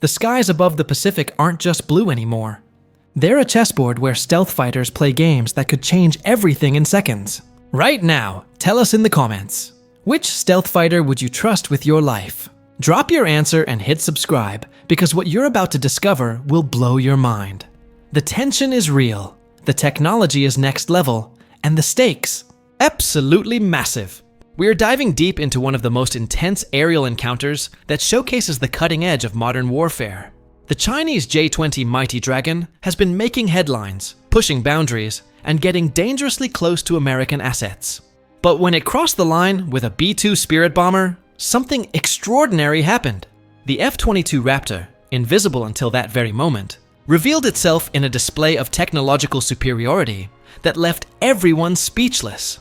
The skies above the Pacific aren't just blue anymore. They're a chessboard where stealth fighters play games that could change everything in seconds. Right now, tell us in the comments, which stealth fighter would you trust with your life? Drop your answer and hit subscribe, because what you're about to discover will blow your mind. The tension is real, the technology is next level, and the stakes, absolutely massive. We're diving deep into one of the most intense aerial encounters that showcases the cutting edge of modern warfare. The Chinese J-20 Mighty Dragon has been making headlines, pushing boundaries, and getting dangerously close to American assets. But when it crossed the line with a B-2 Spirit bomber, something extraordinary happened. The F-22 Raptor, invisible until that very moment, revealed itself in a display of technological superiority that left everyone speechless.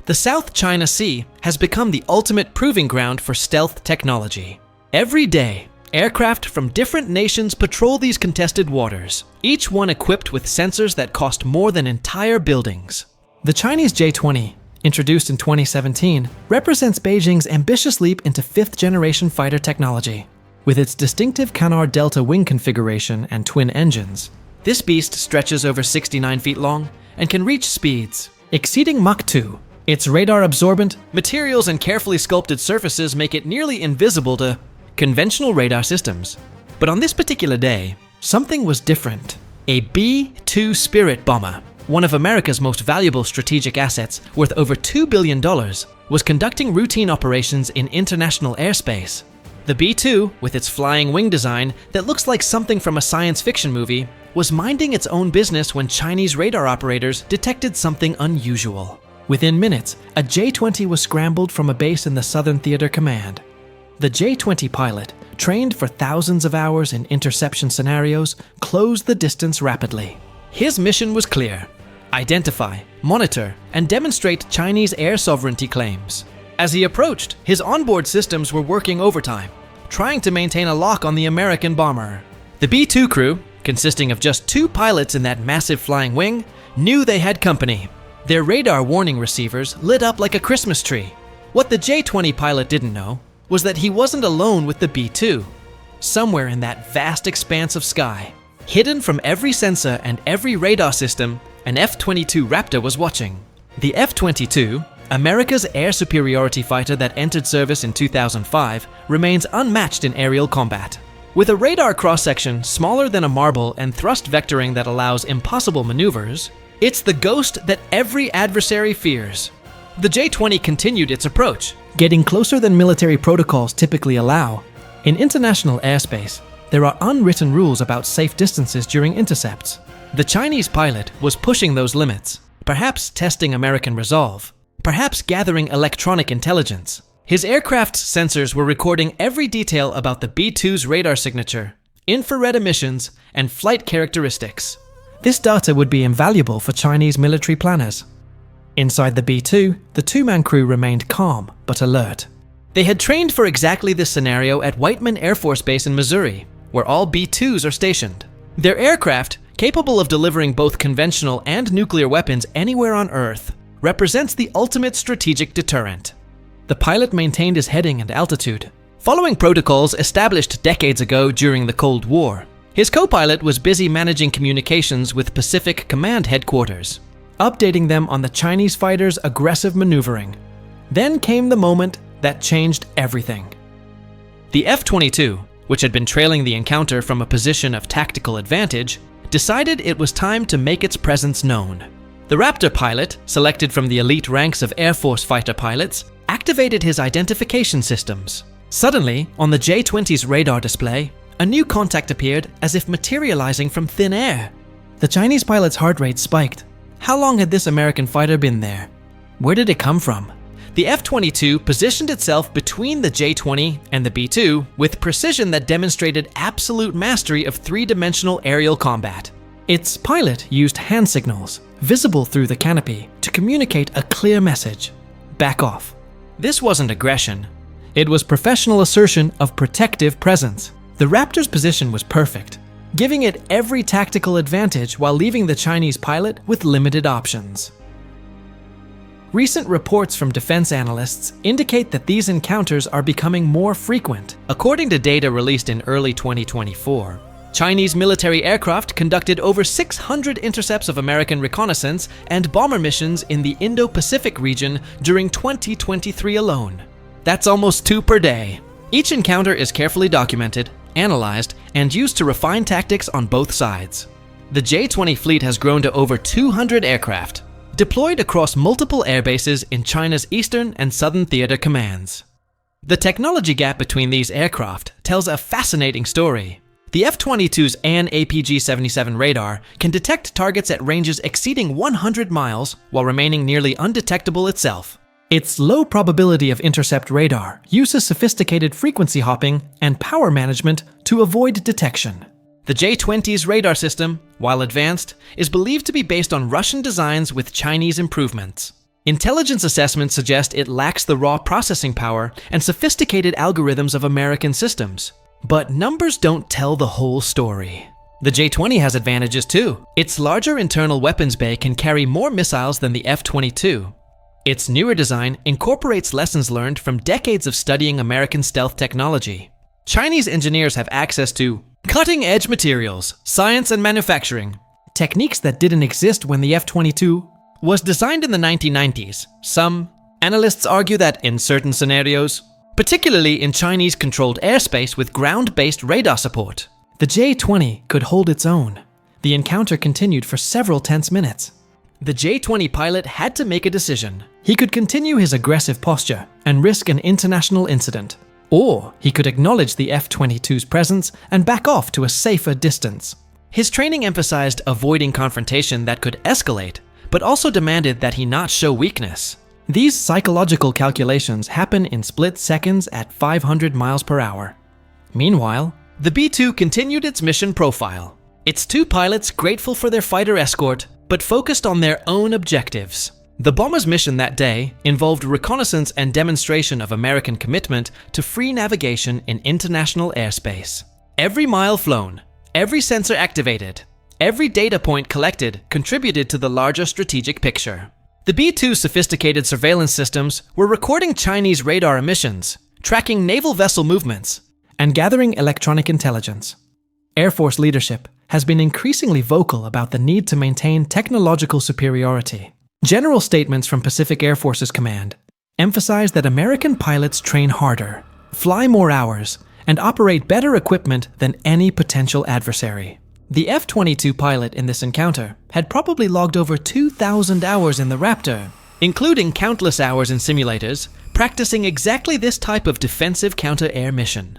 The South China Sea has become the ultimate proving ground for stealth technology. Every day, aircraft from different nations patrol these contested waters, each one equipped with sensors that cost more than entire buildings. The Chinese J-20, introduced in 2017, represents Beijing's ambitious leap into fifth-generation fighter technology. With its distinctive Canard Delta wing configuration and twin engines, this beast stretches over 69 feet long and can reach speeds exceeding Mach 2. Its radar-absorbent materials and carefully sculpted surfaces make it nearly invisible to conventional radar systems. But on this particular day, something was different. A B-2 Spirit bomber, one of America's most valuable strategic assets worth over $2 billion, was conducting routine operations in international airspace. The B-2, with its flying wing design that looks like something from a science fiction movie, was minding its own business when Chinese radar operators detected something unusual. Within minutes, a J-20 was scrambled from a base in the Southern Theater Command. The J-20 pilot, trained for thousands of hours in interception scenarios, closed the distance rapidly. His mission was clear: identify, monitor, and demonstrate Chinese air sovereignty claims. As he approached, his onboard systems were working overtime, trying to maintain a lock on the American bomber. The B-2 crew, consisting of just 2 pilots in that massive flying wing, knew they had company. Their radar warning receivers lit up like a Christmas tree. What the J-20 pilot didn't know was that he wasn't alone with the B-2. Somewhere in that vast expanse of sky, hidden from every sensor and every radar system, an F-22 Raptor was watching. The F-22, America's air superiority fighter that entered service in 2005, remains unmatched in aerial combat. With a radar cross-section smaller than a marble and thrust vectoring that allows impossible maneuvers, it's the ghost that every adversary fears. The J-20 continued its approach, getting closer than military protocols typically allow. In international airspace, there are unwritten rules about safe distances during intercepts. The Chinese pilot was pushing those limits, perhaps testing American resolve, perhaps gathering electronic intelligence. His aircraft's sensors were recording every detail about the B-2's radar signature, infrared emissions, and flight characteristics. This data would be invaluable for Chinese military planners. Inside the B-2, the 2-man crew remained calm but alert. They had trained for exactly this scenario at Whiteman Air Force Base in Missouri, where all B-2s are stationed. Their aircraft, capable of delivering both conventional and nuclear weapons anywhere on Earth, represents the ultimate strategic deterrent. The pilot maintained his heading and altitude, following protocols established decades ago during the Cold War. His co-pilot was busy managing communications with Pacific Command headquarters, updating them on the Chinese fighters' aggressive maneuvering. Then came the moment that changed everything. The F-22, which had been trailing the encounter from a position of tactical advantage, decided it was time to make its presence known. The Raptor pilot, selected from the elite ranks of Air Force fighter pilots, activated his identification systems. Suddenly, on the J-20's radar display, a new contact appeared as if materializing from thin air. The Chinese pilot's heart rate spiked. How long had this American fighter been there? Where did it come from? The F-22 positioned itself between the J-20 and the B-2 with precision that demonstrated absolute mastery of three-dimensional aerial combat. Its pilot used hand signals, visible through the canopy, to communicate a clear message: back off. This wasn't aggression. It was professional assertion of protective presence. The Raptor's position was perfect, giving it every tactical advantage while leaving the Chinese pilot with limited options. Recent reports from defense analysts indicate that these encounters are becoming more frequent. According to data released in early 2024, Chinese military aircraft conducted over 600 intercepts of American reconnaissance and bomber missions in the Indo-Pacific region during 2023 alone. That's almost 2 per day. Each encounter is carefully documented, analyzed, and used to refine tactics on both sides. The J-20 fleet has grown to over 200 aircraft, deployed across multiple airbases in China's Eastern and Southern Theater Commands. The technology gap between these aircraft tells a fascinating story. The F-22's AN/APG-77 radar can detect targets at ranges exceeding 100 miles while remaining nearly undetectable itself. Its low probability of intercept radar uses sophisticated frequency hopping and power management to avoid detection. The J-20's radar system, while advanced, is believed to be based on Russian designs with Chinese improvements. Intelligence assessments suggest it lacks the raw processing power and sophisticated algorithms of American systems. But numbers don't tell the whole story. The J-20 has advantages too. Its larger internal weapons bay can carry more missiles than the F-22. Its newer design incorporates lessons learned from decades of studying American stealth technology. Chinese engineers have access to cutting-edge materials, science and manufacturing, techniques that didn't exist when the F-22 was designed in the 1990s. Some analysts argue that in certain scenarios, particularly in Chinese-controlled airspace with ground-based radar support, the J-20 could hold its own. The encounter continued for several tense minutes. The J-20 pilot had to make a decision. He could continue his aggressive posture and risk an international incident, or he could acknowledge the F-22's presence and back off to a safer distance. His training emphasized avoiding confrontation that could escalate, but also demanded that he not show weakness. These psychological calculations happen in split seconds at 500 miles per hour. Meanwhile, the B-2 continued its mission profile. Its 2 pilots grateful for their fighter escort, but focused on their own objectives. The bomber's mission that day involved reconnaissance and demonstration of American commitment to free navigation in international airspace. Every mile flown, every sensor activated, every data point collected contributed to the larger strategic picture. The B-2's sophisticated surveillance systems were recording Chinese radar emissions, tracking naval vessel movements, and gathering electronic intelligence. Air Force leadership has been increasingly vocal about the need to maintain technological superiority. General statements from Pacific Air Forces Command emphasize that American pilots train harder, fly more hours, and operate better equipment than any potential adversary. The F-22 pilot in this encounter had probably logged over 2,000 hours in the Raptor, including countless hours in simulators, practicing exactly this type of defensive counter-air mission.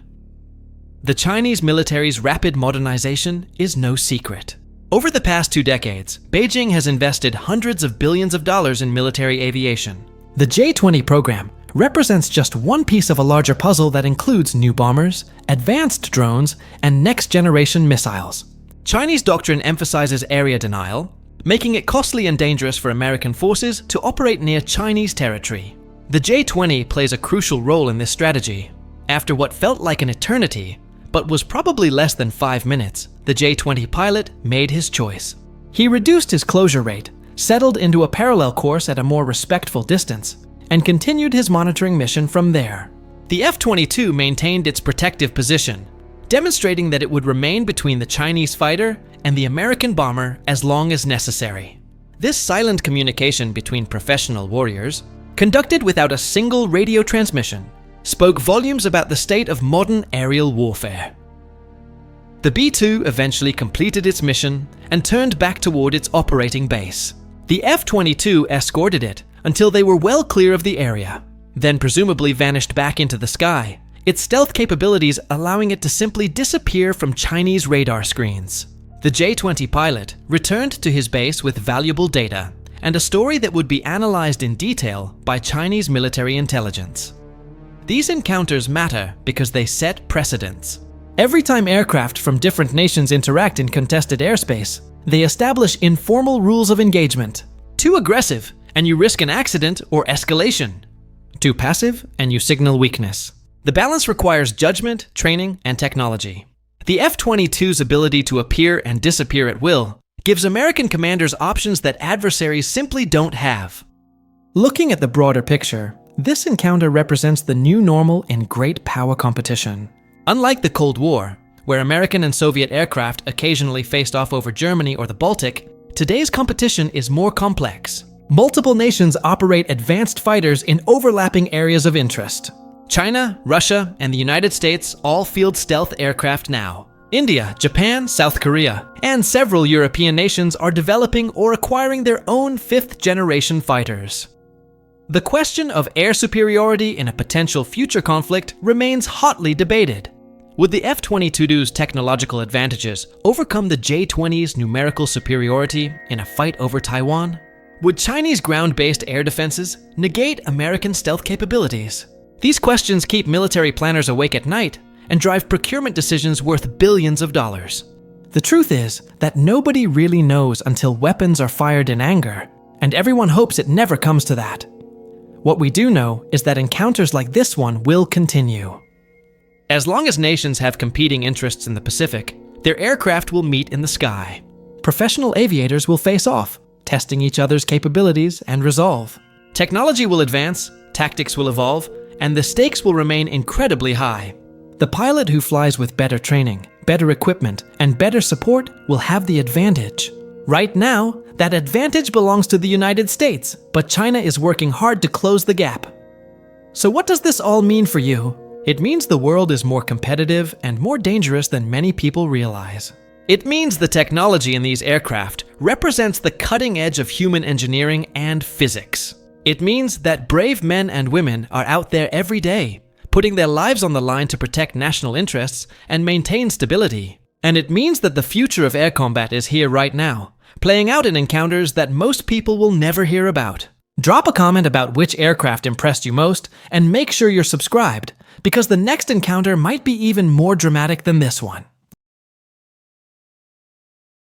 The Chinese military's rapid modernization is no secret. Over the past 2 decades, Beijing has invested hundreds of billions of dollars in military aviation. The J-20 program represents just one piece of a larger puzzle that includes new bombers, advanced drones, and next-generation missiles. Chinese doctrine emphasizes area denial, making it costly and dangerous for American forces to operate near Chinese territory. The J-20 plays a crucial role in this strategy. After what felt like an eternity, but was probably less than 5 minutes, the J-20 pilot made his choice. He reduced his closure rate, settled into a parallel course at a more respectful distance, and continued his monitoring mission from there. The F-22 maintained its protective position, demonstrating that it would remain between the Chinese fighter and the American bomber as long as necessary. This silent communication between professional warriors, conducted without a single radio transmission, spoke volumes about the state of modern aerial warfare. The B-2 eventually completed its mission and turned back toward its operating base. The F-22 escorted it until they were well clear of the area, then presumably vanished back into the sky, its stealth capabilities allowing it to simply disappear from Chinese radar screens. The J-20 pilot returned to his base with valuable data and a story that would be analyzed in detail by Chinese military intelligence. These encounters matter because they set precedents. Every time aircraft from different nations interact in contested airspace, they establish informal rules of engagement. Too aggressive, and you risk an accident or escalation. Too passive, and you signal weakness. The balance requires judgment, training, and technology. The F-22's ability to appear and disappear at will gives American commanders options that adversaries simply don't have. Looking at the broader picture, this encounter represents the new normal in great power competition. Unlike the Cold War, where American and Soviet aircraft occasionally faced off over Germany or the Baltic, today's competition is more complex. Multiple nations operate advanced fighters in overlapping areas of interest. China, Russia, and the United States all field stealth aircraft now. India, Japan, South Korea, and several European nations are developing or acquiring their own fifth-generation fighters. The question of air superiority in a potential future conflict remains hotly debated. Would the F-22's technological advantages overcome the J-20's numerical superiority in a fight over Taiwan? Would Chinese ground-based air defenses negate American stealth capabilities? These questions keep military planners awake at night and drive procurement decisions worth billions of dollars. The truth is that nobody really knows until weapons are fired in anger, and everyone hopes it never comes to that. What we do know is that encounters like this one will continue. As long as nations have competing interests in the Pacific, their aircraft will meet in the sky. Professional aviators will face off, testing each other's capabilities and resolve. Technology will advance, tactics will evolve, and the stakes will remain incredibly high. The pilot who flies with better training, better equipment, and better support will have the advantage. Right now, that advantage belongs to the United States, but China is working hard to close the gap. So what does this all mean for you? It means the world is more competitive and more dangerous than many people realize. It means the technology in these aircraft represents the cutting edge of human engineering and physics. It means that brave men and women are out there every day, putting their lives on the line to protect national interests and maintain stability. And it means that the future of air combat is here right now, playing out in encounters that most people will never hear about. Drop a comment about which aircraft impressed you most, and make sure you're subscribed, because the next encounter might be even more dramatic than this one.